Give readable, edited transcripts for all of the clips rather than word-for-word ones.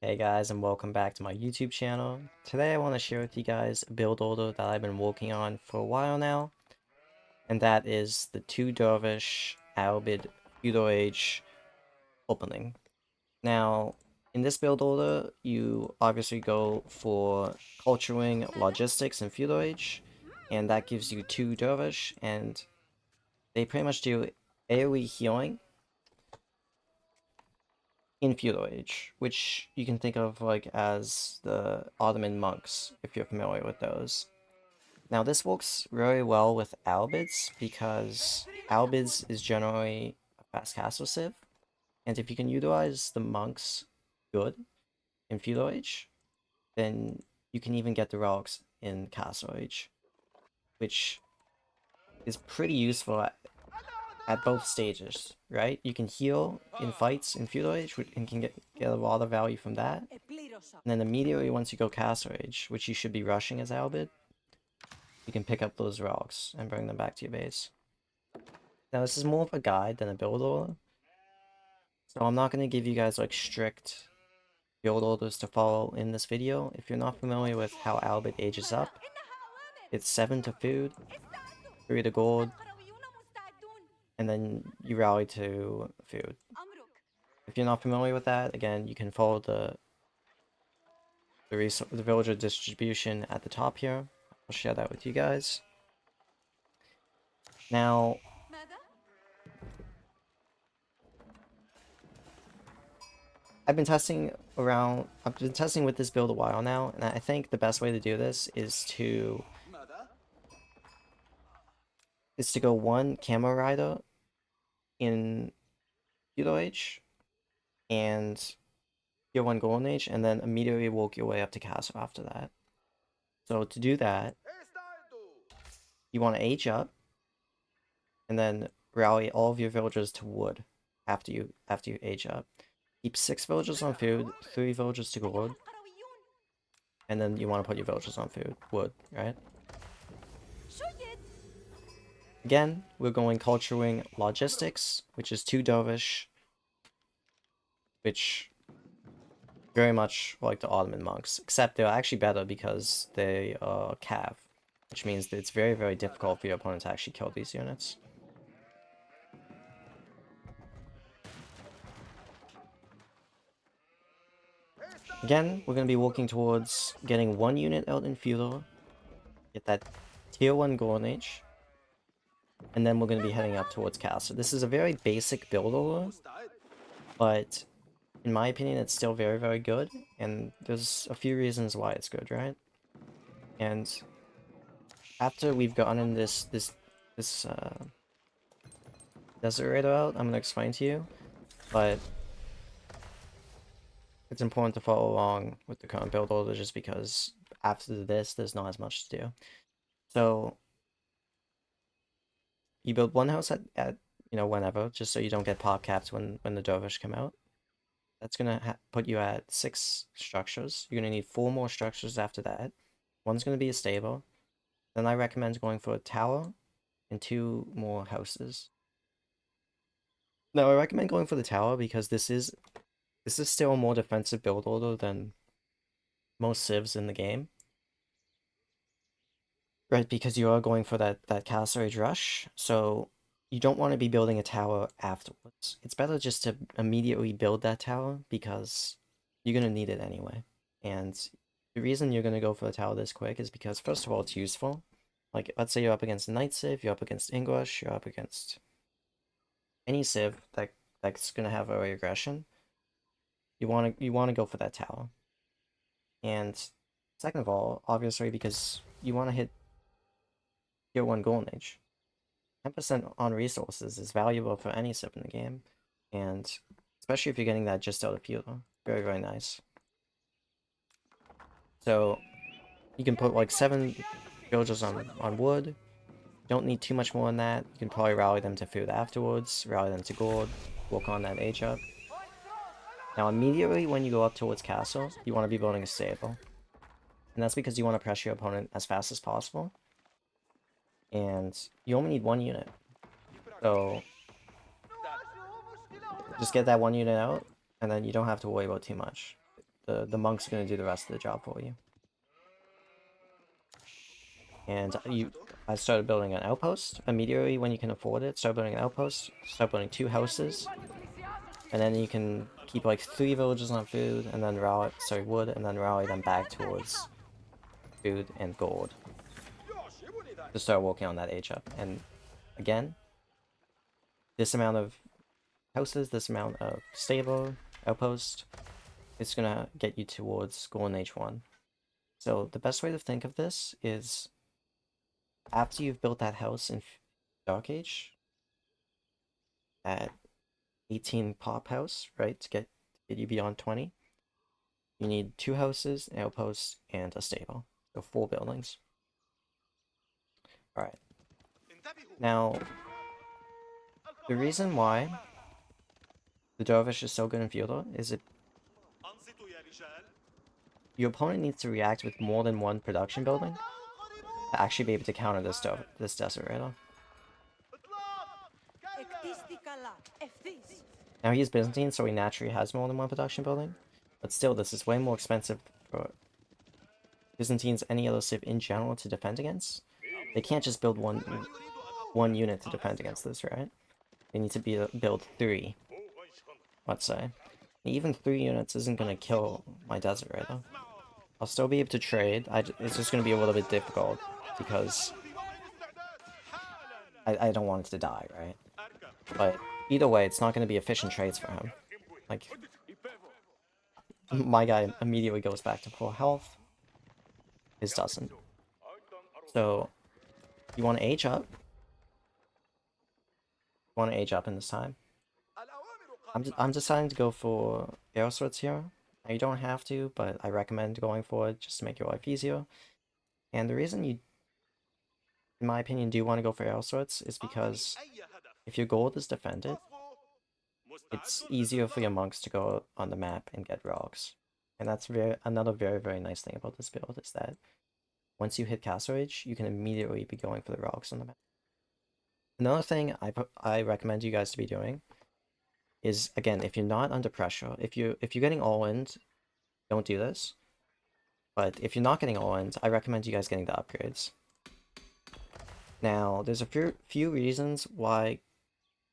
Hey guys, and welcome back to my YouTube channel. Today I want to share with you guys a build order that I've been working on for a while now, and that is the 2 Dervish Ayyubid Feudal Age opening. Now, in this build order, you obviously go for culturing, logistics, and Feudal Age, and that gives you 2 Dervish, and they pretty much do AoE healing in Feudal Age, which you can think of like as the Ottoman monks, if you're familiar with those. Now this works very well with Albids because Albids is generally a fast castle civ, and if you can utilize the monks good in Feudal Age, then you can even get the relics in Castle Age, which is pretty useful at both stages, right? You can heal in fights in Feudal Age and can get a lot of value from that. And then immediately once you go Castle Age, which you should be rushing as Albid, you can pick up those relics and bring them back to your base. Now this is more of a guide than a build order, so I'm not going to give you guys like strict build orders to follow in this video. If you're not familiar with how Albid ages up, it's 7 to food, 3 to gold, and then you rally to food. If you're not familiar with that, again, you can follow the villager distribution at the top here. I'll share that with you guys. Now, I've been testing with this build a while now, and I think the best way to do this is to go one camo rider in Feudal Age and get one Golden Age, and then immediately work your way up to Castle after that. So to do that, you want to age up, and then rally all of your villagers to wood after you age up. Keep 6 villagers on food, 3 villagers to gold, and then you want to put your villagers on food, wood, right? Again, we're going culturing logistics, which is 2 Dervish, which very much like the Ottoman monks, except they're actually better because they are cav, which means that it's very, very difficult for your opponent to actually kill these units. Again, we're going to be working towards getting 1 unit out in Feudal, get that tier 1 Golden Age, and then we're going to be heading up towards Castle. This is a very basic build order, but in my opinion, it's still very, very good, and there's a few reasons why it's good, right? And after we've gotten this desert raider out, I'm gonna explain to you, but it's important to follow along with the current build order just because after this, there's not as much to do. So you build one house at whenever, just so you don't get pop caps when the Dervish come out. That's gonna put you at 6 structures. You're gonna need 4 more structures after that. One's gonna be a stable. Then I recommend going for a tower and 2 more houses. Now I recommend going for the tower because this is still a more defensive build order than most civs in the game. Right, because you are going for that Castle Age rush, so you don't want to be building a tower afterwards. It's better just to immediately build that tower because you're going to need it anyway. And the reason you're going to go for the tower this quick is because, first of all, it's useful. Like, let's say you're up against Knight Civ, you're up against English, you're up against any civ that's going to have early aggression. You want to go for that tower. And second of all, obviously, because you want to hit tier 1 Golden Age. 10% on resources is valuable for any civ in the game, and especially if you're getting that just out of Feudal. Very, very nice. So you can put like 7 villagers on wood. You don't need too much more than that. You can probably rally them to food afterwards, rally them to gold, work on that age up. Now immediately when you go up towards castle, you want to be building a stable. And that's because you want to pressure your opponent as fast as possible. And you only need 1 unit. So just get that 1 unit out, and then you don't have to worry about too much. the monks are gonna do the rest of the job for you. And I started building an outpost immediately when you can afford it. Start building an outpost. Start building 2 houses, and then you can keep like 3 villages on food, and then wood, and then rally them back towards food and gold to start working on that age up. And again, this amount of houses, this amount of stable outpost, it's gonna get you towards golden age 1. So the best way to think of this is after you've built that house in Dark Age at 18 pop house, right, to get you beyond 20, you need 2 houses, an outpost, and a stable. So 4 buildings. Alright. Now, the reason why the Dervish is so good in Feudal is your opponent needs to react with more than 1 production building to actually be able to counter this desert right now. Now he's Byzantine, so he naturally has more than 1 production building, but still this is way more expensive for Byzantines, any other civ in general, to defend against. They can't just build one unit to defend against this, right? They need to build 3, let's say. And even 3 units isn't gonna kill my desert right now. I'll still be able to trade. It's just gonna be a little bit difficult because I don't want it to die, right? But either way, it's not gonna be efficient trades for him. Like, my guy immediately goes back to full health. His doesn't. So, you want to age up. You want to age up in this time. I'm deciding to go for arrow swords here. Now, you don't have to, but I recommend going for it just to make your life easier. And the reason you, in my opinion, do want to go for arrow swords is because if your gold is defended, it's easier for your monks to go on the map and get relics. And that's another very, very nice thing about this build is that once you hit Castle Age, you can immediately be going for the relics on the map. Another thing I recommend you guys to be doing is, again, if you're not under pressure, if you're getting all-in, don't do this. But if you're not getting all-in, I recommend you guys getting the upgrades. Now, there's a few reasons why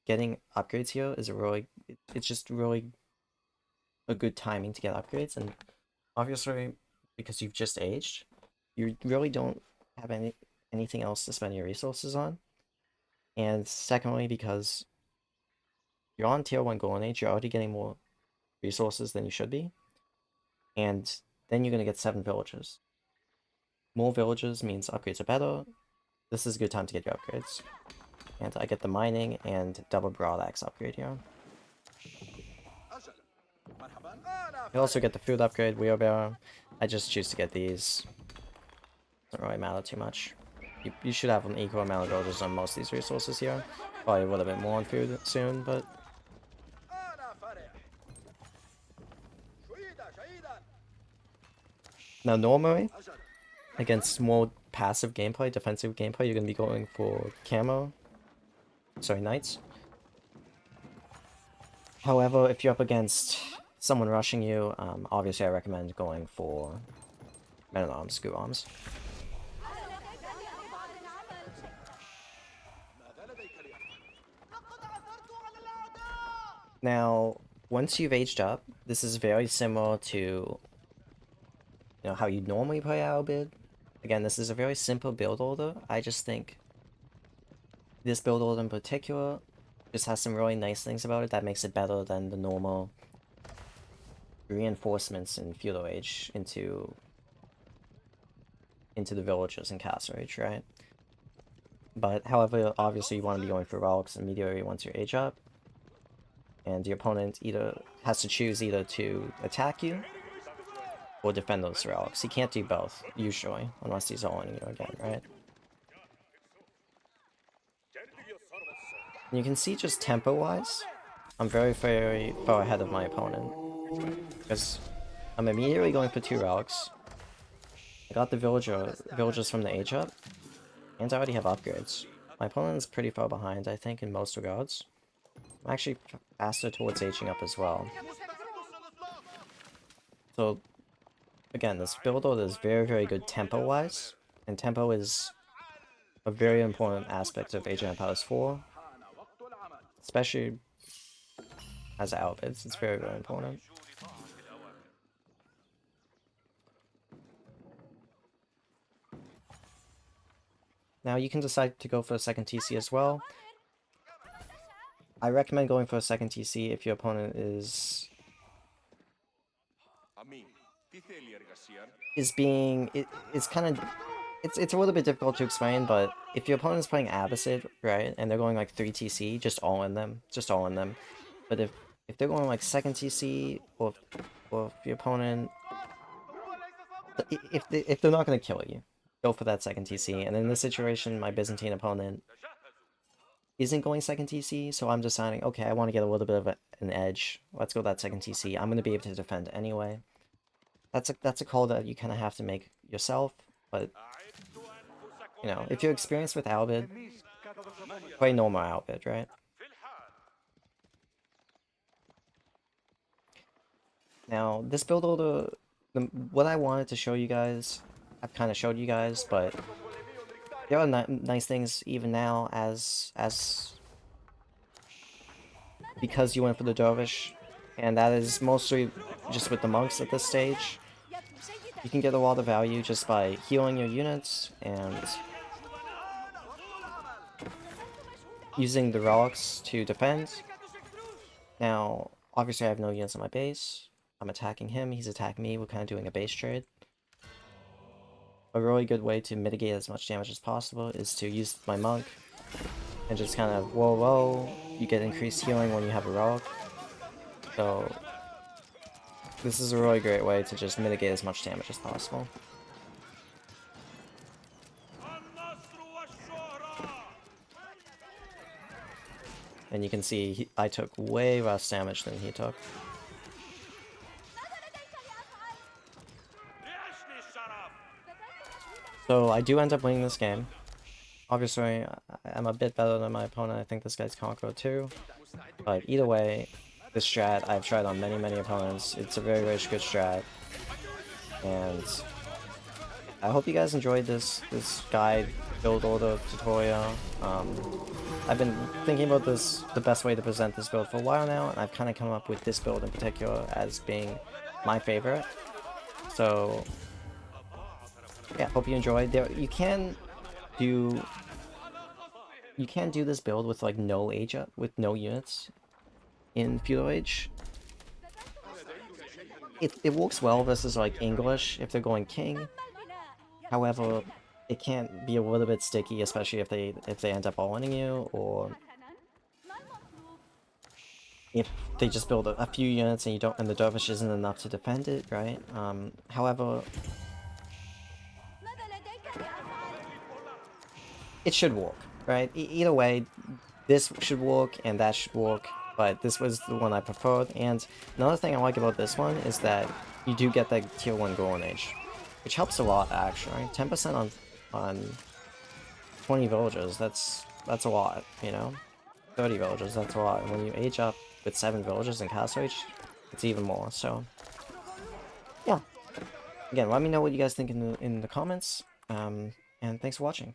getting upgrades here is it's just really a good timing to get upgrades, and obviously, because you've just aged, you really don't have anything else to spend your resources on. And secondly, because you're on tier 1 golden age, you're already getting more resources than you should be. And then you're going to get 7 villages. More villages means upgrades are better. This is a good time to get your upgrades. And I get the mining and double broadaxe upgrade here. You also get the food upgrade, wheelbarrow. I just choose to get these. Doesn't really matter too much. You should have an equal amount of villages on most of these resources here. Probably a little bit more on food soon, but... Now normally, against more passive gameplay, defensive gameplay, you're going to be going for knights. However, if you're up against someone rushing you, obviously I recommend going for men-at-arms, screw arms. Now, once you've aged up, this is very similar to how you normally play Ayyubid. Again, this is a very simple build order. I just think this build order in particular just has some really nice things about it that makes it better than the normal reinforcements in Feudal Age into the villages in Castle Age, right? But however, obviously you want to be going for relics immediately once you age up. And your opponent either has to choose either to attack you or defend those relics. He can't do both, usually, unless he's all in you again, right? And you can see just tempo-wise, I'm very, very far ahead of my opponent. Because I'm immediately going for 2 relics. I got the villagers from the age up, and I already have upgrades. My opponent's pretty far behind, I think, in most regards. I'm actually faster towards aging up as well. So again, this build order is very, very good tempo-wise, and tempo is a very important aspect of Age of Empires 4, especially as Ayyubids. It's very, very important. Now you can decide to go for a second TC as well. I recommend going for a second TC if your opponent is it's kind of it's a little bit difficult to explain, but if your opponent is playing Abyssid, right, and they're going like 3 TC, just all in them, But if they're going like second TC, or if your opponent, if they're not gonna kill you, go for that second TC. And in this situation, my Byzantine opponent isn't going second TC, so I'm deciding, okay, I want to get a little bit of an edge. Let's go that second TC. I'm gonna be able to defend anyway. That's a call that you kind of have to make yourself, but you know, if you're experienced with Ayyubid, play normal Ayyubid, right? Now, this build order, what I wanted to show you guys, I've kind of showed you guys, but there are nice things even now as because you went for the Dervish, and that is mostly just with the monks at this stage. You can get a lot of value just by healing your units and using the relics to defend. Now, obviously I have no units on my base. I'm attacking him, he's attacking me, we're kind of doing a base trade. A really good way to mitigate as much damage as possible is to use my monk and just kind of whoa, you get increased healing when you have a relic. So this is a really great way to just mitigate as much damage as possible. And you can see I took way less damage than he took. So I do end up winning this game. Obviously, I'm a bit better than my opponent. I think this guy's Conqueror too. But either way, this strat I've tried on many opponents. It's a very, very good strat. And I hope you guys enjoyed this guide build order tutorial. I've been thinking about the best way to present this build for a while now, and I've kind of come up with this build in particular as being my favorite. So yeah, hope you enjoyed. You can do this build with like no age up, with no units in Feudal Age. It works well versus like English if they're going king. However, it can be a little bit sticky, especially if they end up all-inning you, or if they just build a few units and the Dervish isn't enough to defend it, right? However, it should work, right? Either way, this should work and that should work, but this was the one I preferred. And another thing I like about this one is that you do get that tier 1 golden age, which helps a lot actually. 10% on 20 villagers, that's a lot, you know? 30 villagers, that's a lot. And when you age up with 7 villagers in Castle Age, it's even more, so yeah. Again, let me know what you guys think in the comments, and thanks for watching.